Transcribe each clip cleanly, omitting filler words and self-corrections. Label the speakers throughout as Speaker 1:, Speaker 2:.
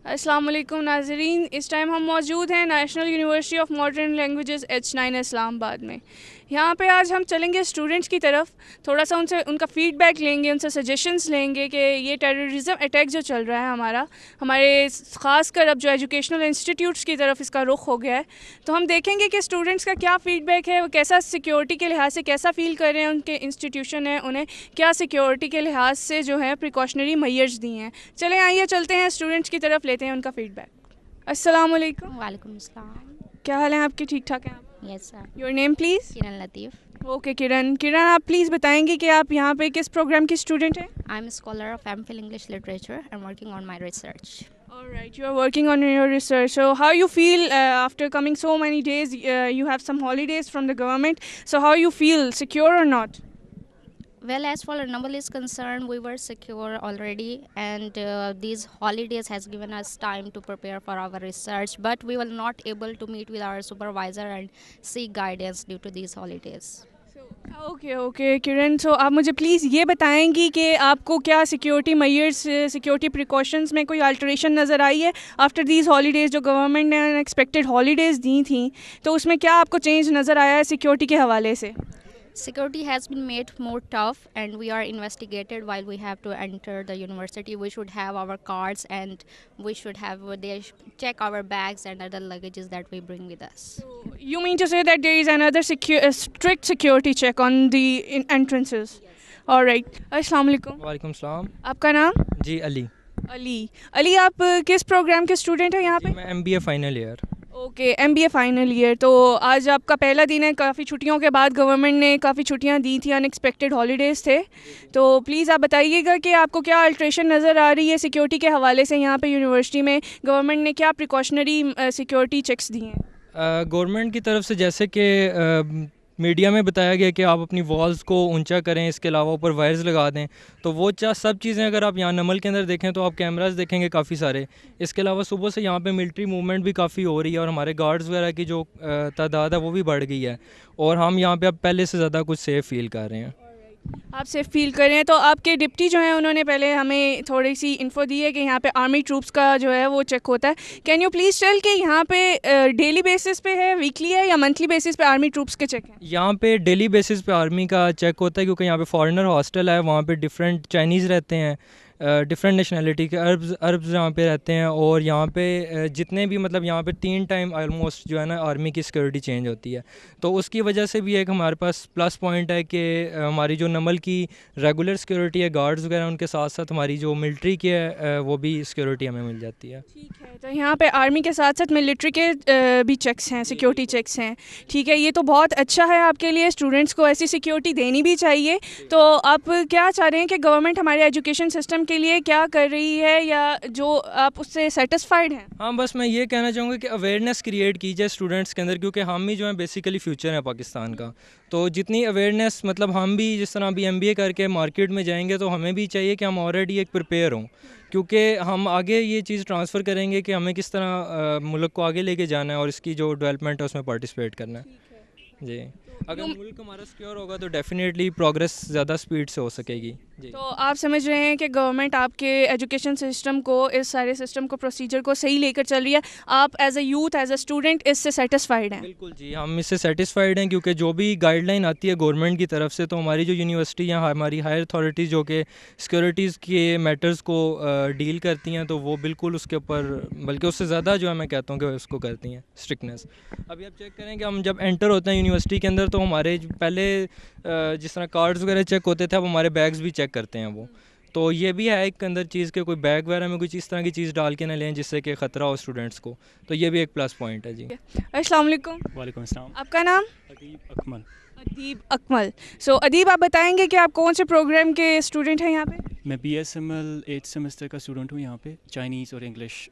Speaker 1: अस्सलाम वालेकुम नाज़रीन, इस टाइम हम मौजूद हैं national university of modern languages H9 Islamabad में। यहाँ पे आज हम चलेंगे स्टूडेंट्स की तरफ, थोड़ा सा उनसे उनका फ़ीडबैक लेंगे, उनसे सजेशंस लेंगे कि ये टेररिज्म अटैक जो चल रहा है हमारे ख़ास कर अब जो एजुकेशनल इंस्टीट्यूट्स की तरफ इसका रुख हो गया है, तो हम देखेंगे कि स्टूडेंट्स का क्या फ़ीडबैक है, वो कैसा सिक्योरिटी के लिहाज से कैसा फ़ील कर रहे हैं, उनके इंस्टीट्यूशन है उन्हें क्या सिक्योरिटी के लिहाज से जो है प्रिकॉशनरी मेजर्स दी हैं। चलें आइए चलते हैं स्टूडेंट्स की तरफ, लेते हैं उनका फ़ीडबैक। अस्सलाम वालेकुम।
Speaker 2: वालेकुम अस्सलाम।
Speaker 1: क्या हाल है आपके? ठीक ठाक हैं आप?
Speaker 2: Yes sir.
Speaker 1: Your name please?
Speaker 2: Kiran Latif.
Speaker 1: Okay Kiran, आप प्लीज़ बताएंगे कि आप यहाँ पे किस प्रोग्राम की स्टूडेंट हैं?
Speaker 2: I am scholar of MPhil English literature and working on my research.
Speaker 1: Alright, you are working on your research. So how you feel after coming so many days? You have some holidays from the government. So how you feel? Secure or not?
Speaker 2: Well, as far as Namal is concerned, we were secure already, and these holidays has given us time to prepare for our research. But we were not able to meet with our supervisor and seek guidance due to these holidays.
Speaker 1: Okay Kiran, so आप मुझे please ये बताएंगी कि आपको क्या security measures, security precautions में कोई alteration नज़र आई है आफ्टर दीज हॉलीडेज़? जो गवर्नमेंट ने अनएक्सपेक्टेड हॉलीडेज़ दी थी, तो उसमें क्या आपको चेंज नज़र आया है सिक्योरिटी के हवाले से?
Speaker 2: Security has been made more tough, and we are investigated while we have to enter the university. We should have our cards, and we should have they check our bags and other luggages that we bring with us.
Speaker 1: You mean to say that there is another strict security check on the entrances? All right. अस्सलाम वालेकुम।
Speaker 3: वालेकुम सलाम।
Speaker 1: आपका नाम?
Speaker 3: जी अली।
Speaker 1: अली, आप किस programme के student हैं यहाँ पे?
Speaker 3: मैं MBA final year.
Speaker 1: Okay, MBA final year. तो आज आपका पहला दिन है, काफ़ी छुट्टियों के बाद गवर्नमेंट ने काफ़ी छुट्टियाँ दी थी, अनएक्सपेक्टेड हॉलीडेज़ थे। तो प्लीज़ आप बताइएगा कि आपको क्या अल्ट्रेशन नज़र आ रही है सिक्योरिटी के हवाले से? यहाँ पे यूनिवर्सिटी में गवर्नमेंट ने क्या प्रिकॉशनरी सिक्योरिटी चेक्स दिए हैं?
Speaker 3: गवर्नमेंट की तरफ से जैसे कि मीडिया में बताया गया कि आप अपनी वॉल्स को ऊंचा करें, इसके अलावा ऊपर वायर्स लगा दें। तो वो सब चीज़ें अगर आप यहाँ नमल के अंदर देखें तो आप कैमरास देखेंगे काफ़ी सारे। इसके अलावा सुबह से यहाँ पे मिलिट्री मूवमेंट भी काफ़ी हो रही है, और हमारे गार्ड्स वगैरह की जो तादाद है वो भी बढ़ गई है, और हम यहाँ पे अब पहले से ज़्यादा कुछ सेफ़ फील कर रहे हैं।
Speaker 1: आप सेफ फील कर रहे हैं। तो आपके डिप्टी जो हैं उन्होंने पहले हमें थोड़ी सी इन्फो दी है कि यहाँ पे आर्मी ट्रूप्स का जो है वो चेक होता है। कैन यू प्लीज़ टेल कि यहाँ पे डेली बेसिस पे है, वीकली है, या मंथली बेसिस पे आर्मी ट्रूप्स के चेक हैं?
Speaker 3: यहाँ पे डेली बेसिस पे आर्मी का चेक होता है, क्योंकि यहाँ पे फॉरेनर हॉस्टल है, वहाँ पे डिफरेंट चाइनीज़ रहते हैं, डिफरेंट नेशनलिटी के अरब्स यहाँ पे रहते हैं, और यहाँ पे जितने भी मतलब यहाँ पे 3 टाइम ऑलमोस्ट जो है ना आर्मी की सिक्योरिटी चेंज होती है। तो उसकी वजह से भी एक हमारे पास प्लस पॉइंट है कि हमारी जो नमल की रेगुलर सिक्योरिटी है, गार्ड्स वगैरह, उनके साथ साथ हमारी जो मिलिट्री की है वो भी सिक्योरिटी हमें मिल जाती है।
Speaker 1: ठीक है, तो यहाँ पे आर्मी के साथ साथ मिलिट्री के भी चेक्स हैं, सिक्योरिटी चेक्स हैं। ठीक है, ये तो बहुत अच्छा है आपके लिए, स्टूडेंट्स को ऐसी सिक्योरिटी देनी भी चाहिए। तो आप क्या चाह रहे हैं कि गवर्नमेंट हमारे एजुकेशन सिस्टम के लिए क्या कर रही है, या जो आप उससे सेटिस्फाइड हैं?
Speaker 3: हाँ, बस मैं ये कहना चाहूँगा कि अवेयरनेस क्रिएट की जाए स्टूडेंट्स के अंदर, क्योंकि हम ही जो है बेसिकली फ्यूचर है पाकिस्तान का। तो जितनी अवेयरनेस मतलब हम भी जिस तरह अभी MBA करके मार्केट में जाएंगे, तो हमें भी चाहिए कि हम ऑलरेडी एक प्रिपेयर हों, क्योंकि हम आगे ये चीज़ ट्रांसफ़र करेंगे कि हमें किस तरह मुल्क को आगे लेके जाना है और इसकी जो डेवलपमेंट है उसमें पार्टिसिपेट करना है। जी, अगर मुल्क हमारा सिक्योर होगा तो डेफिनेटली प्रोग्रेस ज़्यादा स्पीड से हो सकेगी। जी,
Speaker 1: तो आप समझ रहे हैं कि गवर्नमेंट आपके एजुकेशन सिस्टम को, इस सारे सिस्टम को, प्रोसीजर को सही लेकर चल रही है। आप as a youth, as a student इससे सेटिस्फाइड हैं?
Speaker 3: बिल्कुल जी, हम इससे सेटिस्फाइड हैं, क्योंकि जो भी गाइडलाइन आती है गवर्नमेंट की तरफ से, तो हमारी जो यूनिवर्सिटी या हमारी हायर अथॉरिटीज़ जो कि सिक्योरिटीज़ के मैटर्स को डील करती हैं, तो वो बिल्कुल उसके ऊपर, बल्कि उससे ज़्यादा जो है मैं कहता हूँ कि उसको करती हैं स्ट्रिक्टनेस। अभी आप चेक करें कि हम जब एंटर होते हैं यूनिवर्सिटी के अंदर, तो हमारे पहले जिस तरह कार्ड्स वगैरह चेक होते थे, अब हमारे बैग्स भी चेक करते हैं वो। तो ये भी है एक अंदर चीज़ के कोई बैग वगैरह में कुछ इस तरह की चीज़ डाल के ना लें जिससे कि ख़तरा हो स्टूडेंट्स को। तो ये भी एक प्लस पॉइंट है। जी,
Speaker 1: अस्सलाम वालेकुम।
Speaker 4: वालेकुम अस्सलाम।
Speaker 1: आपका नाम?
Speaker 4: अदीब अकमल।
Speaker 1: अदीब अकमल। सो अदीब, आप बताएंगे कि आप कौन से प्रोग्राम के स्टूडेंट हैं यहाँ पे?
Speaker 4: मैं BSML 8th सेमेस्टर का स्टूडेंट हूँ यहाँ पे, चाइनीज़ और इंग्लिश।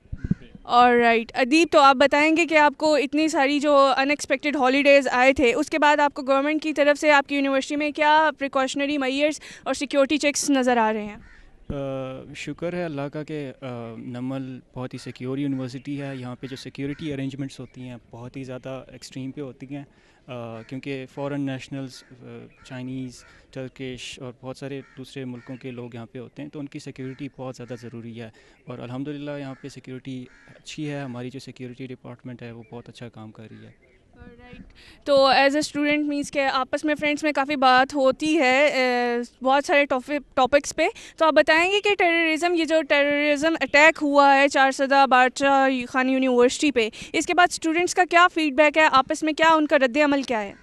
Speaker 1: ऑलराइट अदीब, तो आप बताएंगे कि आपको इतनी सारी जो अनएक्सपेक्टेड हॉलीडेज़ आए थे, उसके बाद आपको गवर्नमेंट की तरफ से आपकी यूनिवर्सिटी में क्या प्रिकॉशनरी मेजर्स और सिक्योरिटी चेक्स नज़र आ रहे हैं?
Speaker 4: शुक्र है अल्लाह का कि नमल बहुत ही सिक्योर यूनिवर्सिटी है। यहाँ पे जो सिक्योरिटी अरेंजमेंट्स होती हैं बहुत ही ज़्यादा एक्सट्रीम पे होती हैं। क्योंकि फ़ॉरेन नेशनल्स चाइनीज़, टर्किश और बहुत सारे दूसरे मुल्कों के लोग यहाँ पे होते हैं, तो उनकी सिक्योरिटी बहुत ज़्यादा ज़रूरी है। और अल्हम्दुलिल्लाह यहाँ पे सिक्योरिटी अच्छी है, हमारी जो सिक्योरिटी डिपार्टमेंट है वो बहुत अच्छा काम कर रही है।
Speaker 1: राइट। तो एज ए स्टूडेंट मीन्स के आपस में फ्रेंड्स में काफ़ी बात होती है बहुत सारे टॉपिक्स पे, तो आप बताएंगे कि टेररिज्म, ये जो टेररिज्म अटैक हुआ है चारसदा बादशाह खान यूनिवर्सिटी पे, इसके बाद स्टूडेंट्स का क्या फीडबैक है, आपस में क्या उनका रद्द अमल क्या है?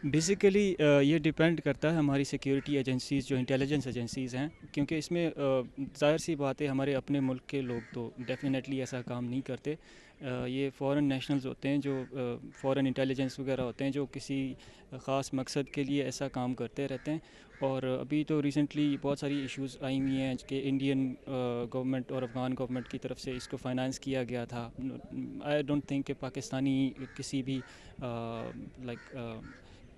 Speaker 4: बेसिकली ये डिपेंड करता है हमारी सिक्योरिटी एजेंसीज़, जो इंटेलिजेंस एजेंसीज़ हैं, क्योंकि इसमें ज़ाहिर सी बात है हमारे अपने मुल्क के लोग तो डेफिनेटली ऐसा काम नहीं करते। ये फ़ॉरेन नेशनल्स होते हैं, जो फ़ॉरेन इंटेलिजेंस वगैरह होते हैं, जो किसी ख़ास मकसद के लिए ऐसा काम करते रहते हैं। और अभी तो रिसेंटली बहुत सारी इश्यूज़ आई हुई हैं कि इंडियन गवर्नमेंट और अफ़गान गवर्नमेंट की तरफ से इसको फाइनेंस किया गया था। आई डोंट थिंक कि पाकिस्तानी किसी भी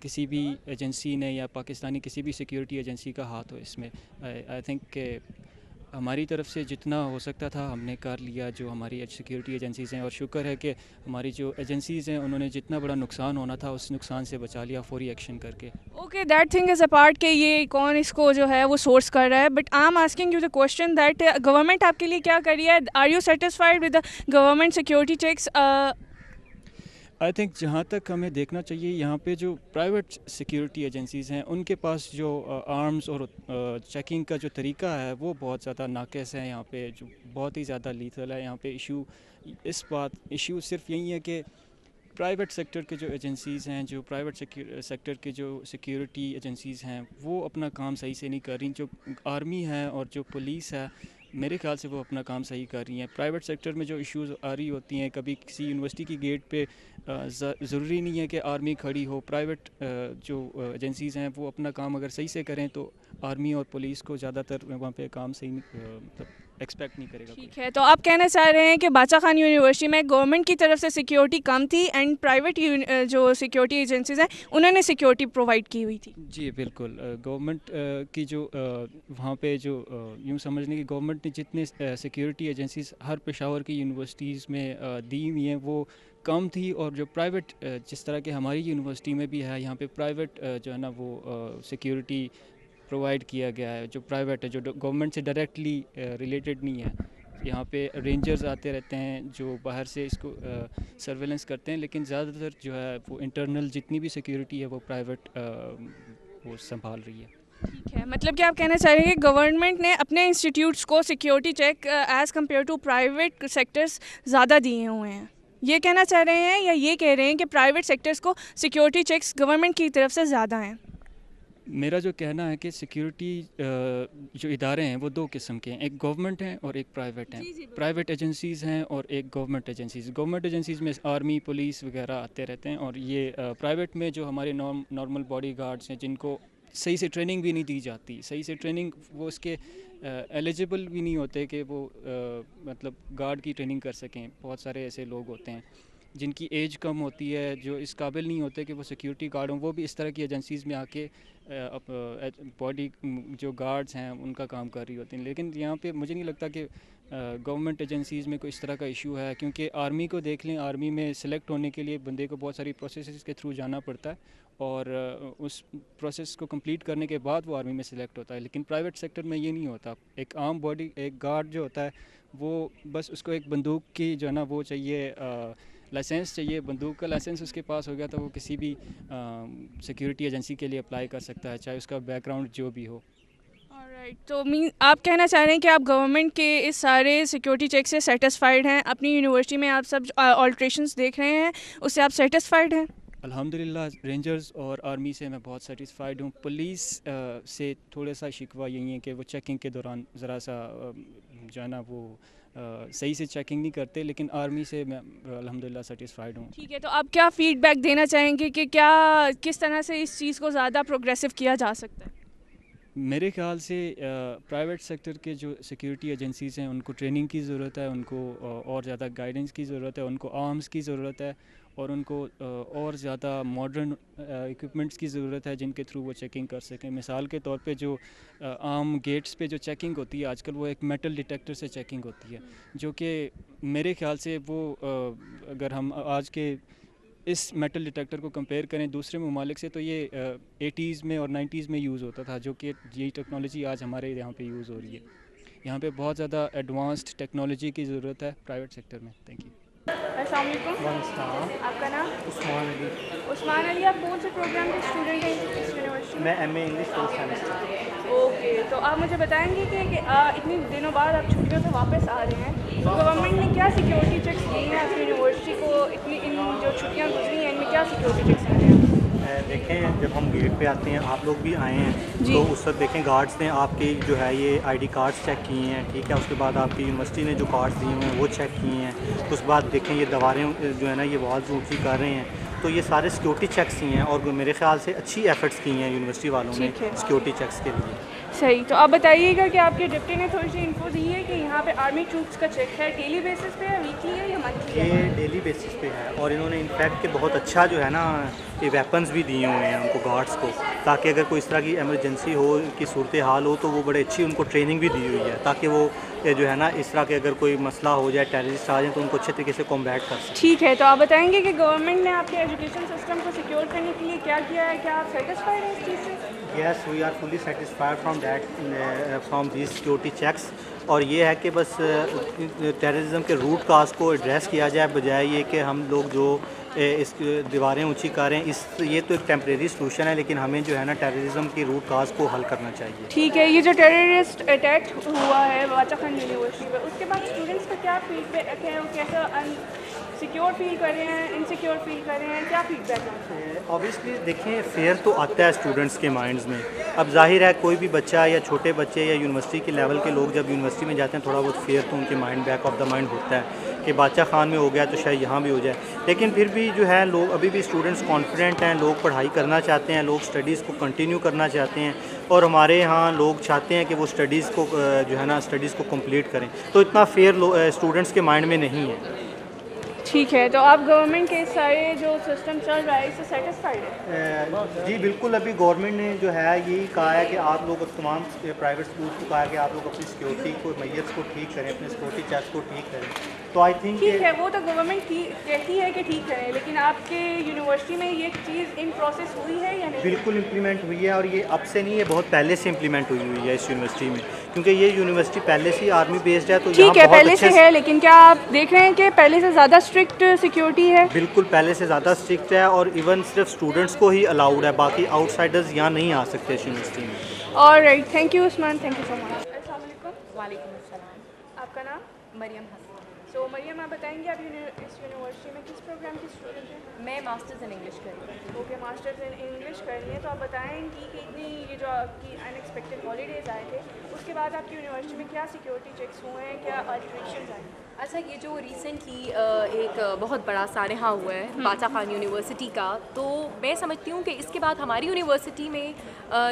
Speaker 4: किसी भी एजेंसी ने या पाकिस्तानी किसी भी सिक्योरिटी एजेंसी का हाथ हो इसमें। आई थिंक कि हमारी तरफ से जितना हो सकता था हमने कर लिया, जो हमारी सिक्योरिटी एजेंसीज़ हैं, और शुक्र है कि हमारी जो एजेंसीज़ हैं उन्होंने जितना बड़ा नुकसान होना था उस नुकसान से बचा लिया फौरी एक्शन करके।
Speaker 1: Okay, that thing is a part के ये कौन इसको जो है वो सोर्स कर रहा है, but I am asking you the question that government आपके लिए क्या कर रही है? Are you satisfied with the government security checks?
Speaker 4: I think जहाँ तक हमें देखना चाहिए, यहाँ पे जो प्राइवेट सिक्योरिटी एजेंसीज़ हैं उनके पास जो आर्म्स और चेकिंग का जो तरीका है वो बहुत ज़्यादा नाक़िस है। यहाँ पे जो बहुत ही ज़्यादा लीथल है। यहाँ पे इशू सिर्फ यही है कि प्राइवेट सेक्टर के जो एजेंसीज़ हैं, जो प्राइवेट सेक्टर के जो सिक्योरिटी एजेंसीज़ हैं, वो अपना काम सही से नहीं कर रही। जो आर्मी है और जो पुलिस है, मेरे ख्याल से वो अपना काम सही कर रही हैं। प्राइवेट सेक्टर में जो इश्यूज़ आ रही होती हैं, कभी किसी यूनिवर्सिटी की गेट पे ज़रूरी नहीं है कि आर्मी खड़ी हो। प्राइवेट जो एजेंसीज़ हैं वो अपना काम अगर सही से करें तो आर्मी और पुलिस को ज़्यादातर वहाँ पे काम सही मतलब एक्सपेक्ट नहीं करेगा।
Speaker 1: ठीक है, तो आप कहना चाह रहे हैं कि बादशाह खान यूनिवर्सिटी में गवर्नमेंट की तरफ से सिक्योरिटी कम थी एंड प्राइवेट जो सिक्योरिटी एजेंसीज हैं उन्होंने सिक्योरिटी प्रोवाइड की हुई थी?
Speaker 4: जी बिल्कुल। गवर्नमेंट की जो वहाँ पे जो यूँ समझने की गवर्नमेंट ने जितने सिक्योरिटी एजेंसीज हर पेशावर की यूनिवर्सिटीज़ में दी हुई हैं वो कम थी। और जो प्राइवेट जिस तरह के हमारी यूनिवर्सिटी में भी है, यहाँ पे प्राइवेट जो है ना वो सिक्योरिटी प्रोवाइड किया गया है। जो प्राइवेट है, जो गवर्नमेंट से डायरेक्टली रिलेटेड नहीं है। यहाँ पे रेंजर्स आते रहते हैं जो बाहर से इसको सर्वेलेंस करते हैं, लेकिन ज़्यादातर जो है वो इंटरनल जितनी भी सिक्योरिटी है वो प्राइवेट वो संभाल रही है।
Speaker 1: ठीक है, मतलब कि आप कहना चाह रहे हैं कि गवर्नमेंट ने अपने इंस्टीट्यूट्स को security check as compare to private sectors ज़्यादा दिए हुए हैं, ये कहना चाह रहे हैं, या ये कह रहे हैं कि प्राइवेट सेक्टर्स को सिक्योरिटी चेक्स गवर्नमेंट की तरफ से ज़्यादा हैं?
Speaker 4: मेरा जो कहना है कि सिक्योरिटी जो इदारे हैं वो दो किस्म के हैं, एक गवर्नमेंट हैं और एक प्राइवेट हैं। प्राइवेट एजेंसीज़ हैं और एक गवर्नमेंट एजेंसीज़। गवर्नमेंट एजेंसीज़ में आर्मी, पुलिस वगैरह आते रहते हैं, और ये प्राइवेट में जो हमारे नॉर्मल बॉडी गार्ड्स हैं जिनको सही से ट्रेनिंग भी नहीं दी जाती, सही से ट्रेनिंग वो उसके एलिजिबल भी नहीं होते कि वो मतलब गार्ड की ट्रेनिंग कर सकें। बहुत सारे ऐसे लोग होते हैं जिनकी एज कम होती है, जो इस काबिल नहीं होते कि वो सिक्योरिटी गार्ड हों, वो भी इस तरह की एजेंसीज़ में आके बॉडी जो गार्ड्स हैं उनका काम कर रही होती हैं। लेकिन यहाँ पे मुझे नहीं लगता कि गवर्नमेंट एजेंसीज़ में कोई इस तरह का इशू है, क्योंकि आर्मी को देख लें, आर्मी में सिलेक्ट होने के लिए बंदे को बहुत सारी प्रोसेस के थ्रू जाना पड़ता है, और उस प्रोसेस को कंप्लीट करने के बाद वो आर्मी में सिलेक्ट होता है। लेकिन प्राइवेट सेक्टर में ये नहीं होता। एक आम बॉडी, एक गार्ड जो होता है वो बस उसको एक बंदूक की जो है ना वो चाहिए, लाइसेंस चाहिए। बंदूक का लाइसेंस उसके पास हो गया तो वो किसी भी सिक्योरिटी एजेंसी के लिए अप्लाई कर सकता है, चाहे उसका बैकग्राउंड जो भी हो।
Speaker 1: ऑलराइट, तो आप कहना चाह रहे हैं कि आप गवर्नमेंट के इस सारे सिक्योरिटी चेक से सेटिस्फाइड हैं? अपनी यूनिवर्सिटी में आप सब ऑल्ट्रेशंस देख रहे हैं, उससे आप सेटिस्फाइड हैं?
Speaker 4: अल्हम्दुलिल्लाह रेंजर्स और आर्मी से मैं बहुत सेटिस्फाइड हूँ। पुलिस से थोड़ा सा शिकवा यही है कि वो चेकिंग के दौरान ज़रा सा जो है ना वो सही से चेकिंग नहीं करते, लेकिन आर्मी से मैं अल्हम्दुलिल्लाह सेटिस्फाइड हूँ।
Speaker 1: ठीक है, तो आप क्या फीडबैक देना चाहेंगे कि क्या किस तरह से इस चीज़ को ज़्यादा प्रोग्रेसिव किया जा सकता है?
Speaker 4: मेरे ख्याल से प्राइवेट सेक्टर के जो सिक्योरिटी एजेंसीज़ हैं उनको ट्रेनिंग की ज़रूरत है, उनको और ज़्यादा गाइडेंस की ज़रूरत है, उनको आर्म्स की ज़रूरत है, और उनको और ज़्यादा मॉडर्न इक्विपमेंट्स की ज़रूरत है जिनके थ्रू वो चेकिंग कर सकें। मिसाल के तौर पे जो आम गेट्स पे जो चेकिंग होती है आजकल, वो एक मेटल डिटेक्टर से चेकिंग होती है, जो कि मेरे ख्याल से वो अगर हम आज के इस मेटल डिटेक्टर को कंपेयर करें दूसरे ममालिक से तो ये 80s में और 90s में यूज़ होता था, जो कि यही टेक्नोलॉजी आज हमारे यहाँ पे यूज़ हो रही है। यहाँ पे बहुत ज़्यादा एडवांस्ड टेक्नोलॉजी की ज़रूरत है प्राइवेट सेक्टर में। Thank you.
Speaker 1: अस्सलाम वालेकुम। आपका नाम?
Speaker 5: उस्मान अली।
Speaker 1: उस्मान अली, आप कौन से प्रोग्राम के स्टूडेंट हैं इस यूनिवर्सिटी में?
Speaker 5: मैं MA English first semester.
Speaker 1: Okay, तो आप मुझे बताएंगे कि इतने दिनों बाद आप छुट्टियों से वापस आ रहे हैं, तो गवर्नमेंट ने क्या सिक्योरिटी चेक्स किए हैं आपकी यूनिवर्सिटी को? इन जो छुट्टियाँ गुजरी हैं इनमें क्या सिक्योरिटी चेक्स किए हैं?
Speaker 5: देखें, जब हम गेट पे आते हैं, आप लोग भी आए हैं, तो उस वक्त देखें गार्ड्स ने आपके जो है ये आईडी कार्ड्स चेक किए हैं, ठीक है। उसके बाद आपकी यूनिवर्सिटी ने जो कार्ड्स दिए हुए हैं वो चेक किए हैं। उसके बाद देखें ये दीवारें जो है ना ये वॉल्स ऊँची कर रहे हैं, तो ये सारे सिक्योरिटी चेक्स ही हैं और मेरे ख्याल से अच्छी एफर्ट्स की हैं यूनिवर्सिटी वालों ने सिक्योरिटी चेक्स के लिए।
Speaker 1: सही, तो आप बताइएगा कि आपके डिप्टी ने थोड़ी सी इन्फो दी है कि यहाँ पे आर्मी ट्रूप्स का चेक है, डेली बेसिस पे है, वीकली है या मंथली है?
Speaker 5: ये डेली बेसिस पे है और इन्होंने इनफैक्ट के बहुत अच्छा जो है ना ये वेपन्स भी दिए हुए हैं उनको गार्ड्स को, ताकि अगर कोई इस तरह की एमरजेंसी हो की सूरत हाल हो तो वो बड़े अच्छी उनको ट्रेनिंग भी दी हुई है, ताकि वो ये जो है ना इस तरह के अगर कोई मसला हो जाए, टेररिस्ट आ जाए तो उनको अच्छे तरीके से कॉम्बैट कर सकें।
Speaker 1: ठीक है, तो आप बताएंगे कि गवर्नमेंट ने आपके एजुकेशन सिस्टम को सिक्योर करने के लिए क्या किया है? क्या आप सेटिस्फाइड हैं इस चीज़ से?
Speaker 5: Yes, we are fully satisfied from that from these security checks। और ये है कि बस टेररिज्म के रूट काज को एड्रेस किया जाए, बजाय ये कि हम लोग जो इस दीवारें ऊंची करें। ये तो एक टेम्परेरी सोल्यूशन है, लेकिन हमें जो है ना टेररिज्म की रूट काज को हल करना चाहिए।
Speaker 1: ठीक है, ये जो टेररिस्ट अटैक हुआ है बाचा खान यूनिवर्सिटी पर, उसके बाद स्टूडेंट्स का क्या फीडबैक है? वो कैसा सिक्योर फील कर रहे हैं, इनसिक्योर फील कर रहे हैं, क्या फीडबैक है?
Speaker 5: ऑब्वियसली देखें, फेयर तो आता है स्टूडेंट्स के माइंड्स में। अब जाहिर है कोई भी बच्चा या छोटे बच्चे या यूनिवर्सिटी के लेवल के लोग जब यूनिवर्सिटी में जाते हैं, थोड़ा बहुत फेयर तो उनके mind back of the mind होता है कि बादशाह खान में हो गया तो शायद यहाँ भी हो जाए। लेकिन फिर भी जो है लोग अभी भी स्टूडेंट्स कॉन्फिडेंट हैं, लोग पढ़ाई करना चाहते हैं, लोग स्टडीज़ को कंटिन्यू करना चाहते हैं और हमारे यहाँ लोग चाहते हैं कि वो स्टडीज़ को जो है ना स्टडीज़ को कंप्लीट करें। तो इतना फेयर स्टूडेंट्स के माइंड में नहीं है।
Speaker 1: ठीक है, तो आप गवर्नमेंट के सारे जो सिस्टम चल रहा है इससे सेटिस्फाइड है?
Speaker 5: जी बिल्कुल। अभी गवर्नमेंट ने जो है यही कहा है कि आप लोग तमाम प्राइवेट स्कूल को कहा है कि आप लोग अपनी सिक्योरिटी को मैयर्स को ठीक करें, अपने सिक्योरिटी चेक्स को ठीक करें। तो आई थिंक
Speaker 1: ठीक है, वो तो गवर्नमेंट कहती है कि ठीक करें, लेकिन आपके यूनिवर्सिटी में ये चीज़ इन प्रोसेस हुई है या नहीं?
Speaker 5: बिल्कुल इम्प्लीमेंट हुई है और ये अब से नहीं है, बहुत पहले से इम्प्लीमेंट हुई है इस यूनिवर्सिटी में, क्योंकि ये यूनिवर्सिटी पहले से ही आर्मी बेस्ड है। तो
Speaker 1: ठीक है, पहले से है, लेकिन क्या आप देख रहे हैं कि पहले से ज़्यादा स्ट्रिक्ट सिक्योरिटी है?
Speaker 5: बिल्कुल पहले से ज़्यादा स्ट्रिक्ट है और इवन सिर्फ स्टूडेंट्स को ही अलाउड है, बाकी आउटसाइडर्स यहाँ नहीं आ सकते इस यूनिवर्सिटी में।
Speaker 1: Alright, thank you Usman, thank you so much. अस्सलाम वालेकुम।
Speaker 6: वालेकुम अस्सलाम।
Speaker 1: आपका नाम?
Speaker 6: मरियम हसन।
Speaker 1: सो मरियम, आप बताएंगे आप इस यूनिवर्सिटी में किस प्रोग्राम की स्टूडेंट हैं?
Speaker 6: मैं मास्टर्स इन इंग्लिश कर रही हूँ।
Speaker 1: ओके, मास्टर्स इन इंग्लिश कर रही हैं, तो आप बताएंगी कि इतनी ये जो आपकी अनएक्सपेक्टेड हॉलीडेज़ आए थे उसके बाद आपकी यूनिवर्सिटी में क्या सिक्योरिटी चेक्स हुए हैं, क्या अल्ट्रेशन आए?
Speaker 6: अच्छा, ये जो रिसेंटली एक बहुत बड़ा सानहा हुआ है बाचा खान यूनिवर्सिटी का, तो मैं समझती हूँ कि इसके बाद हमारी यूनिवर्सिटी में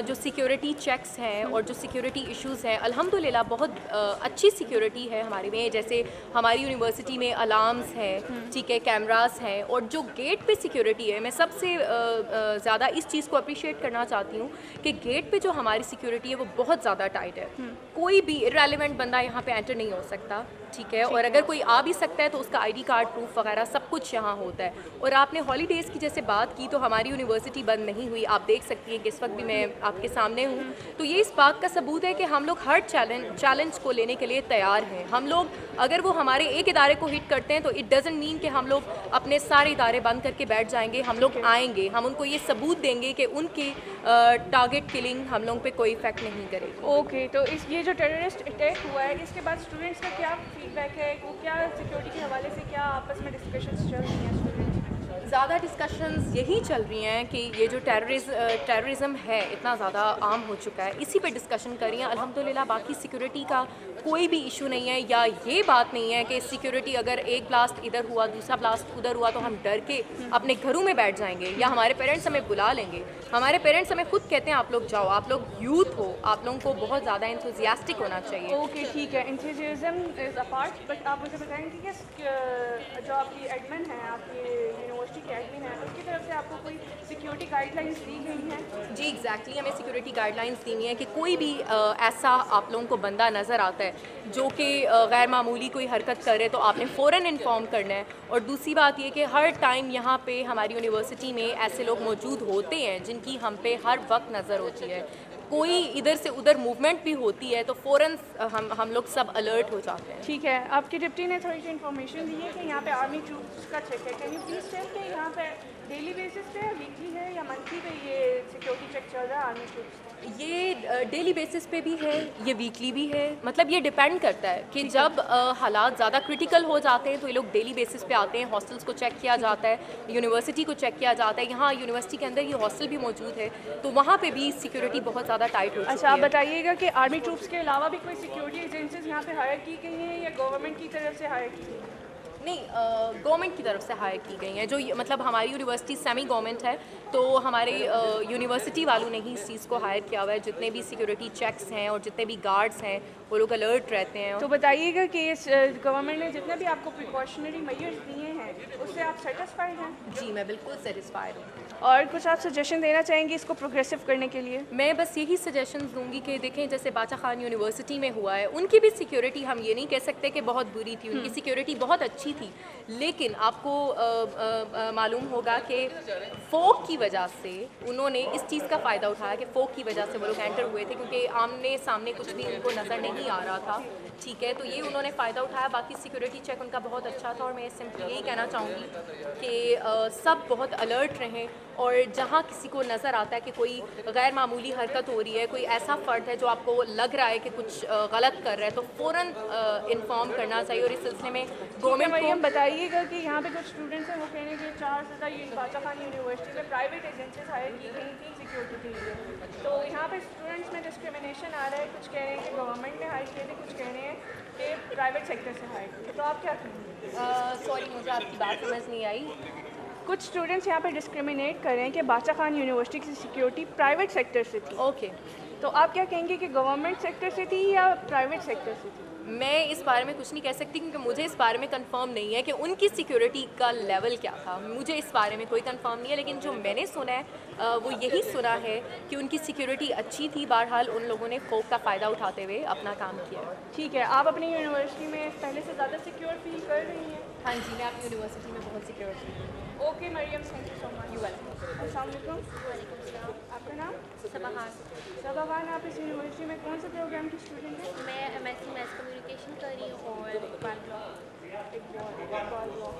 Speaker 6: जो सिक्योरिटी चेक्स हैं और जो सिक्योरिटी इश्यूज़ हैं, अल्हम्दुलिल्लाह बहुत अच्छी सिक्योरिटी है हमारे में। जैसे हमारी यूनिवर्सिटी में अलार्म्स हैं, ठीक है, कैमरास हैं, और जो गेट पे सिक्योरिटी है, मैं सबसे ज़्यादा इस चीज़ को अप्रिशिएट करना चाहती हूँ कि गेट पे जो हमारी सिक्योरिटी है वो बहुत ज़्यादा टाइट है। कोई भी इररेलेवेंट बंदा यहाँ पे एंटर नहीं हो सकता, ठीक है, और अगर कोई आ भी सकता है तो उसका आईडी कार्ड प्रूफ वगैरह सब कुछ यहाँ होता है। और आपने हॉलीडेज़ की जैसे बात की, तो हमारी यूनिवर्सिटी बंद नहीं हुई, आप देख सकती हैं कि इस वक्त भी मैं आपके सामने हूँ। तो ये इस बात का सबूत है कि हम लोग हर चैलेंज को लेने के लिए तैयार हैं। हम लोग अगर वो हमारे एक इदारे को हिट करते हैं तो इट डजंट मीन कि हम लोग अपने सारे इदारे बंद करके बैठ जाएंगे। हम लोग आएंगे, हम उनको ये सबूत देंगे कि उनकी टारगेट किलिंग हम लोग पे कोई इफेक्ट नहीं करेगी।
Speaker 1: ओके, तो ये जो टेररिस्ट अटैक हुआ है इसके बाद स्टूडेंट्स का क्या फीडबैक है? वो क्या सिक्योरिटी के हवाले से क्या आपस में डिस्कशंस चल रही हैं स्टूडेंट्स में?
Speaker 6: ज़्यादा डिस्कशंस यही चल रही हैं कि ये जो टेररिज्म है इतना ज़्यादा आम हो चुका है, इसी पे डिस्कशन कर रही हैं। अल्हम्दुलिल्लाह बाकी सिक्योरिटी का कोई भी इशू नहीं है, या ये बात नहीं है कि सिक्योरिटी अगर एक ब्लास्ट इधर हुआ दूसरा ब्लास्ट उधर हुआ तो हम डर के अपने घरों में बैठ जाएंगे या हमारे पेरेंट्स हमें बुला लेंगे। हमारे पेरेंट्स हमें खुद कहते हैं आप लोग जाओ, आप लोग यूथ हो, आप लोगों को बहुत ज़्यादा एंथुसियास्टिक होना चाहिए।
Speaker 1: ओके, ठीक है, enthusiasm is a part, but आप मुझे बताएंगे कि जो आपकी एडमिन है आपकी यूनिवर्सिटी यूनिवर्सिटी के एडमिन है, उसकी तरफ से आपको कोई सिक्योरिटी गाइडलाइंस दी गई हैं?
Speaker 6: जी एग्जैक्टली हमें सिक्योरिटी गाइडलाइंस दी हुई है कि कोई भी ऐसा आप लोगों को बंदा नज़र आता है जो कि गैर मामूली कोई हरकत करे तो आपने फ़ौरन इन्फॉर्म करना है। और दूसरी बात ये कि हर टाइम यहाँ पे हमारी यूनिवर्सिटी में ऐसे लोग मौजूद होते हैं जिनकी हम पे हर वक्त नज़र होती है। कोई इधर से उधर मूवमेंट भी होती है तो फ़ौरन हम लोग सब अलर्ट हो जाते हैं।
Speaker 1: ठीक है, आपकी डिप्टी ने थोड़ी सी इन्फॉर्मेशन दी है कि यहाँ पे आर्मी ट्रूप्स का चेक है। कैन यू प्लीज़ टेल कि यहाँ पे डेली बेसिस पे, वीकली है या मंथली पे ये सिक्योरिटी चेक चल रहा है आर्मी ट्रूप्स?
Speaker 6: ये डेली बेसिस पे भी है, ये वीकली भी है। मतलब ये डिपेंड करता है कि जब हालात ज़्यादा क्रिटिकल हो जाते हैं तो ये लोग डेली बेसिस पे आते हैं। हॉस्टल्स को चेक किया जाता है, यूनिवर्सिटी को चेक किया जाता है। यहाँ यूनिवर्सिटी के अंदर ये हॉस्टल भी मौजूद है तो वहाँ पे भी सिक्योरिटी बहुत ज़्यादा टाइट हो चुकी है।
Speaker 1: अच्छा, आप बताइएगा कि आर्मी ट्रूप्स के अलावा भी कोई सिक्योरिटी एजेंसीज यहाँ पे हायर की गई हैं या गवर्नमेंट की तरफ से हायर की गई हैं?
Speaker 6: नहीं, गवर्नमेंट की तरफ से हायर की गई हैं। जो मतलब हमारी यूनिवर्सिटी सेमी गवर्नमेंट है तो हमारे यूनिवर्सिटी वालों ने ही इस चीज़ को हायर किया हुआ है। जितने भी सिक्योरिटी चेक्स हैं और जितने भी गार्ड्स हैं वो लोग अलर्ट रहते हैं।
Speaker 1: तो बताइएगा कि इस गवर्नमेंट ने जितने भी आपको प्रिकॉशनरी मेजर्स दिए हैं उससे आप सेटिस्फाइड हैं?
Speaker 6: जी मैं बिल्कुल सेटिस्फाइड हूँ।
Speaker 1: और कुछ आप सजेशन देना चाहेंगे इसको प्रोग्रेसिव करने के लिए?
Speaker 6: मैं बस यही सजेशंस दूंगी कि देखें जैसे बाचा खान यूनिवर्सिटी में हुआ है, उनकी भी सिक्योरिटी हम ये नहीं कह सकते कि बहुत बुरी थी। उनकी सिक्योरिटी बहुत अच्छी थी, लेकिन आपको मालूम होगा कि फोक की वजह से उन्होंने इस चीज़ का फ़ायदा उठाया कि फोक की वजह से वो लोग एंटर हुए थे क्योंकि आमने सामने कुछ भी उनको नज़र नहीं आ रहा था। ठीक है, तो ये उन्होंने फ़ायदा उठाया। बाकी सिक्योरिटी चेक उनका बहुत अच्छा था और मैं सिंपली यही कहना चाहूँगी कि सब बहुत अलर्ट रहें और जहाँ किसी को नज़र आता है कि कोई गैर मामूली हरकत हो रही है, कोई ऐसा फ़र्द है जो आपको लग रहा है कि कुछ गलत कर रहा है तो फ़ौरन इन्फॉर्म करना चाहिए। और इस सिलसिले में गवर्नमेंट को
Speaker 1: बताइएगा कि यहाँ पे कुछ स्टूडेंट्स हैं वो कह रहे हैं कि 4 से ज़्यादा बाचा खान यूनिवर्सिटी में प्राइवेट एजेंसीज हायर की गई थी सिक्योरिटी के लिए, तो यहाँ पे स्टूडेंट्स में डिस्क्रिमिनेशन आ रहा है। कुछ कह रहे हैं कि गवर्नमेंट ने हायर किए थे, कुछ कह रहे हैं कि प्राइवेट सेक्टर से हायर किए, तो आप क्या कहेंगे?
Speaker 6: सॉरी मुझे आपकी बात समझ नहीं आई।
Speaker 1: कुछ स्टूडेंट्स यहाँ पे डिस्क्रिमिनेट कर रहे हैं कि बाचा खान यूनिवर्सिटी की सिक्योरिटी प्राइवेट सेक्टर से थी।
Speaker 6: ओके,
Speaker 1: तो आप क्या कहेंगे कि गवर्नमेंट सेक्टर से थी या प्राइवेट सेक्टर से थी?
Speaker 6: मैं इस बारे में कुछ नहीं कह सकती क्योंकि मुझे इस बारे में कंफर्म नहीं है कि उनकी सिक्योरिटी का लेवल क्या था। मुझे इस बारे में कोई कंफर्म नहीं है, लेकिन जो मैंने सुना है वो यही सुना है कि उनकी सिक्योरिटी अच्छी थी। बहरहाल उन लोगों ने खौफ का फ़ायदा उठाते हुए अपना काम किया।
Speaker 1: ठीक है, आप अपनी यूनिवर्सिटी में पहले से ज़्यादा सिक्योर फील कर रही हैं?
Speaker 6: हाँ जी, मैं अपनी यूनिवर्सिटी में बहुत सिक्योर थी।
Speaker 1: Okay Mariam, thank you so much.
Speaker 6: You welcome.
Speaker 1: अस्सलाम वालेकुम। आपका नाम?
Speaker 6: सबा खान।
Speaker 1: सबा खान, आप इस यूनिवर्सिटी में कौन से प्रोग्राम की स्टूडेंट हैं?
Speaker 7: मैं MSc मैथ कम्युनिकेशन कर रही हूँ और इकबाल ब्लॉक।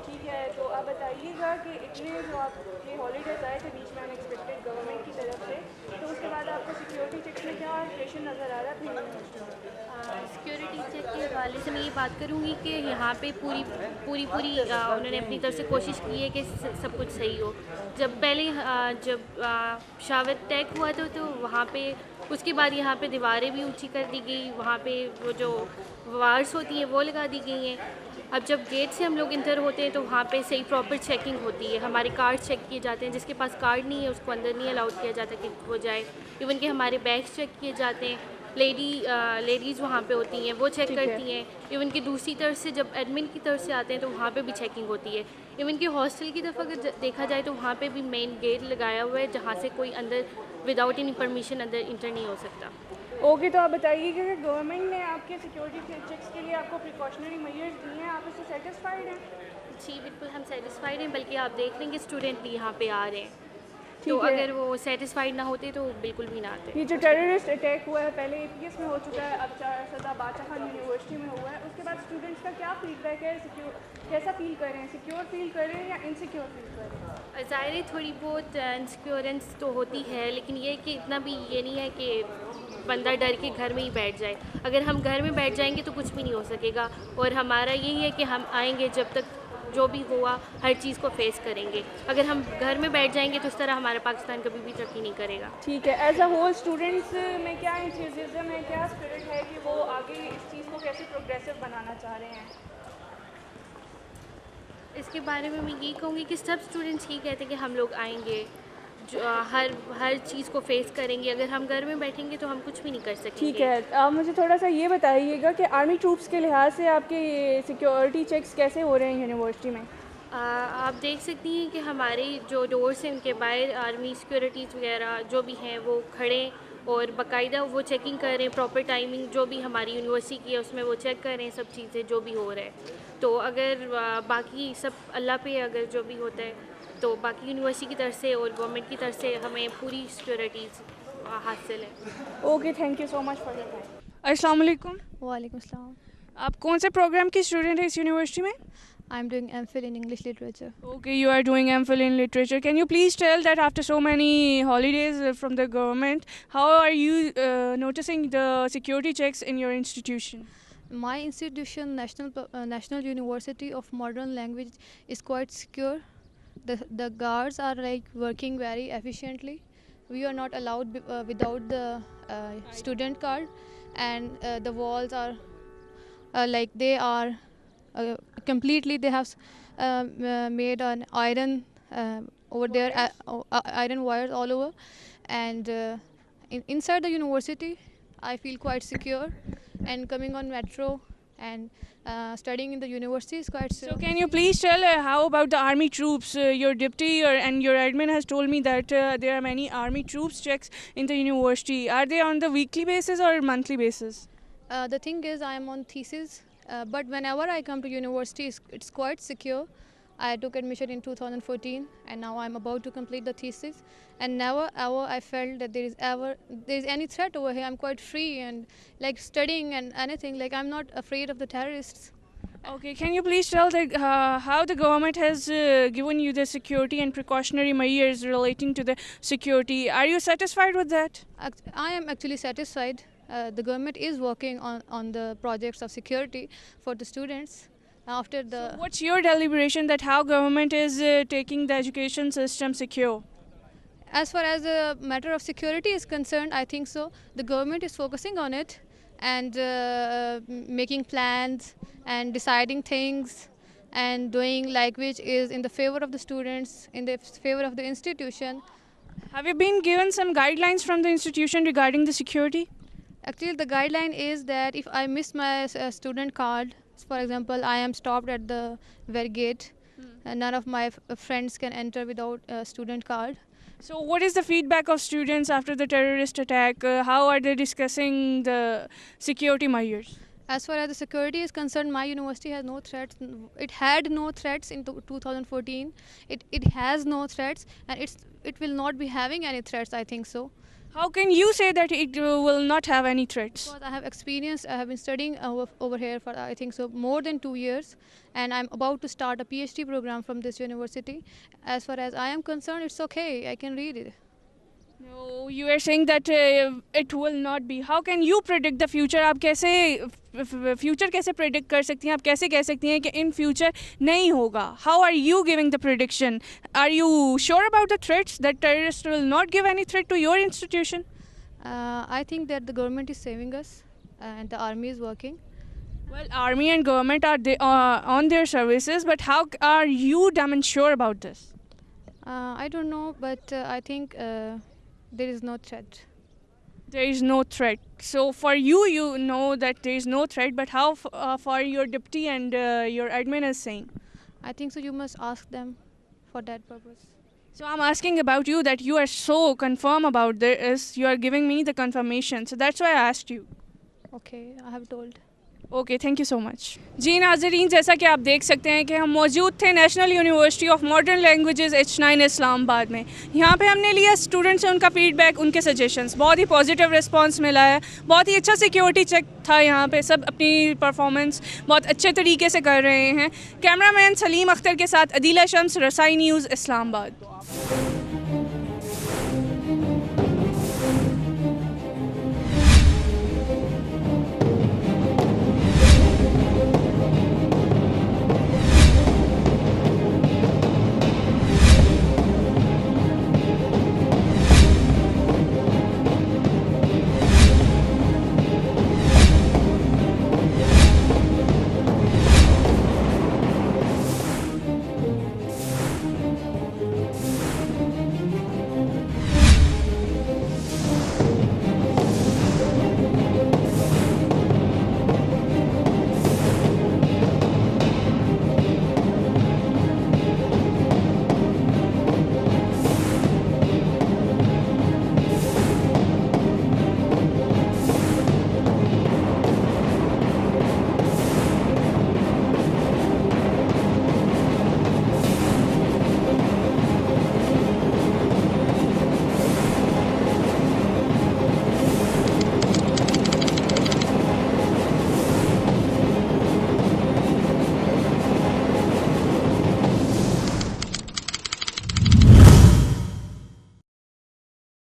Speaker 1: ठीक है, तो आप बताइएगा कि इतने जो आपके हॉलीडेज आए थे बीच में अनएक्सपेक्टेड गवर्नमेंट की तरफ से, तो उसके बाद आपको सिक्योरिटी चेक्स में क्या इम्प्रेशन नज़र आ रहा है अपनी यूनिवर्सिटी में?
Speaker 7: सिक्योरिटी चेक के हवाले से मैं ये बात करूँगी कि यहाँ पे पूरी उन्होंने अपनी तरफ से कोशिश की है कि सब कुछ सही हो। जब पहले जब शावत टैक हुआ था तो वहाँ पे उसके बाद यहाँ पे दीवारें भी ऊंची कर दी गई, वहाँ पे वो जो वार्स होती हैं वो लगा दी गई हैं। अब जब गेट से हम लोग इंटर होते हैं तो वहाँ पे सही प्रॉपर चेकिंग होती है, हमारे कार्ड चेक किए जाते हैं। जिसके पास कार्ड नहीं है उसको अंदर नहीं अलाउड किया जाता कि वो जाए। इवन कि हमारे बैग्स चेक किए जाते हैं, लेडीज़ वहाँ पे होती हैं वो चेक करती हैं। इवन कि दूसरी तरफ से जब एडमिन की तरफ से आते हैं तो वहाँ पे भी चेकिंग होती है। इवन कि हॉस्टल की तरफ अगर देखा जाए तो वहाँ पे भी मेन गेट लगाया हुआ है जहाँ से कोई अंदर विदाउट एनी परमिशन अंदर इंटर नहीं हो सकता।
Speaker 1: ओके, तो आप बताइएगा कि गवर्नमेंट ने आपके सिक्योरिटी चेक्स के लिए आपको प्रिकॉशनरी मेजर्स दिए हैं, आप इससे सेटिस्फाइड हैं?
Speaker 7: जी बिल्कुल, हम सेटिस्फाइड हैं। बल्कि आप देख लेंगे स्टूडेंट भी यहाँ पे आ रहे हैं, तो
Speaker 1: ठीक है।
Speaker 7: अगर वो सेटिस्फाइड ना होते तो बिल्कुल भी ना आते।
Speaker 1: ये जो टेररिस्ट अटैक हुआ है पहले APS में हो चुका है, अब 4 सदा बाचा खान यूनिवर्सिटी में हुआ है, उसके बाद स्टूडेंट्स का क्या फीडबैक है? कैसा फील कर रहे हैं? सिक्योर फील कर रहे हैं या इनसिक्योर फील कर रहे हैं?
Speaker 7: ज़ाहिर है थोड़ी बहुत इनसिक्योरेंस तो होती है, लेकिन ये कि इतना भी ये नहीं है कि बंदा डर के घर में ही बैठ जाए। अगर हम घर में बैठ जाएंगे तो कुछ भी नहीं हो सकेगा। और हमारा यही है कि हम आएंगे, जब तक जो भी हुआ हर चीज़ को फेस करेंगे। अगर हम घर में बैठ जाएंगे तो उस तरह हमारा पाकिस्तान कभी भी तरक्की नहीं करेगा।
Speaker 1: ठीक है, एज अ होल स्टूडेंट्स में क्या इंथुसियाज्म है, क्या स्पिरिट है कि वो आगे इस चीज़ को कैसे प्रोग्रेसिव बनाना चाह रहे हैं?
Speaker 7: इसके बारे में मैं यही कहूँगी कि सब स्टूडेंट्स ही कहते हैं कि हम लोग आएंगे, जो हर चीज़ को फेस करेंगे। अगर हम घर में बैठेंगे तो हम कुछ भी नहीं कर सकेंगे।
Speaker 1: ठीक है, आप मुझे थोड़ा सा ये बताइएगा कि आर्मी ट्रूप्स के लिहाज से आपके ये सिक्योरिटी चेक्स कैसे हो रहे हैं यूनिवर्सिटी में?
Speaker 7: आप देख सकती हैं कि हमारे जो डोर्स हैं उनके बाहर आर्मी सिक्योरिटीज़ वगैरह जो भी हैं वो खड़े और बाकायदा वो चेकिंग कर रहे हैं, प्रॉपर टाइमिंग जो भी हमारी यूनिवर्सिटी की है उसमें वो चेक कर रहे हैं सब चीज़ें जो भी हो रहा है। तो अगर बाकी सब अल्लाह पे अगर जो भी होता है तो बाकी यूनिवर्सिटी की तरफ से और गवर्नमेंट की तरफ से हमें पूरी सिक्योरिटीज़ हासिल है।
Speaker 1: Okay, thank you so much for your time. अस्सलाम वालेकुम।
Speaker 8: वालेकुम अस्सलाम।
Speaker 1: आप कौन से प्रोग्राम की स्टूडेंट हैं इस यूनिवर्सिटी में?
Speaker 8: I am doing MPhil in English literature.
Speaker 1: Okay, you are doing MPhil in literature. Can you please tell that after so many holidays from the government, how are you noticing the security checks in your institution?
Speaker 8: My institution, National University of Modern Language, is quite secure. The guards are like working very efficiently. We are not allowed without the student card, and the walls are like they are completely. They have made an iron over there, iron wires all over, and inside the university I feel quite secure, and coming on metro and studying in the university is quite
Speaker 1: So can you please tell how about the army troops? Your deputy and your admin has told me that there are many army troops checks in the university. Are they on the weekly basis or monthly basis?
Speaker 8: The thing is, I am on thesis, but whenever I come to university, it's quite secure. I took admission in 2014, and now I'm about to complete the thesis. And never ever I felt that there is any threat over here. I'm quite free and like studying and anything. Like I'm not afraid of the terrorists.
Speaker 1: Okay, can you please tell how the government has given you the security and precautionary measures relating to the security? Are you satisfied with that?
Speaker 8: I am actually satisfied. The government is working on the projects of security for the students. After the
Speaker 1: So what's your deliberation that how government is taking the education system secure?
Speaker 8: As far as the matter of security is concerned, I think so. The government is focusing on it and making plans and deciding things and doing like which is in the favor of the students, in the favor of the institution.
Speaker 1: Have you been given some guidelines from the institution regarding the security?
Speaker 8: Actually, the guideline is that if I miss my student card, for example, I am stopped at the very gate, and none of my friends can enter without a student card.
Speaker 1: So what is the feedback of students after the terrorist attack? How are they discussing the security measures?
Speaker 8: As far as the security is concerned, my university has no threats. It had no threats in 2014. It has no threats, and it will not be having any threats, I think so.
Speaker 1: How can you say that it will not have any threats?
Speaker 8: Because I have experience. I have been studying over here for I think so more than 2 years, and I'm about to start a PhD program from this university. As far as I am concerned, it's okay. I can read it.
Speaker 1: No, you are saying that it will not be. How can you predict the future? आप कैसे future कैसे predict कर सकती हैं? आप कैसे कह सकती हैं कि in future नहीं होगा? How are you giving the prediction? Are you sure about the threats that terrorists will not give any threat to your institution?
Speaker 8: I think that the government is saving us, and the army is working.
Speaker 1: Well, army and government are on their services, but how are you damn sure about this?
Speaker 8: I don't know, but I think there is no threat.
Speaker 1: There is no threat. So for you, you know that there is no threat, but how far your deputy and your admin is saying?
Speaker 8: I think so. You must ask them for that purpose.
Speaker 1: So I'm asking about you that you are so confirm about this. You are giving me the confirmation. So that's why I asked you.
Speaker 8: Okay, I have told.
Speaker 1: Okay, thank you so much. जी नाज़रीन, जैसा कि आप देख सकते हैं कि हम मौजूद थे national university of modern languages H9 Islamabad में। यहाँ पे हमने लिया स्टूडेंट्स से उनका फीडबैक, उनके सजेशंस। बहुत ही पॉजिटिव रिस्पांस मिला है। बहुत ही अच्छा सिक्योरिटी चेक था यहाँ पे। सब अपनी परफॉर्मेंस बहुत अच्छे तरीके से कर रहे हैं। कैमरामैन सलीम अख्तर के साथ अदीला शम्स, रसाई न्यूज़, इस्लामाबाद।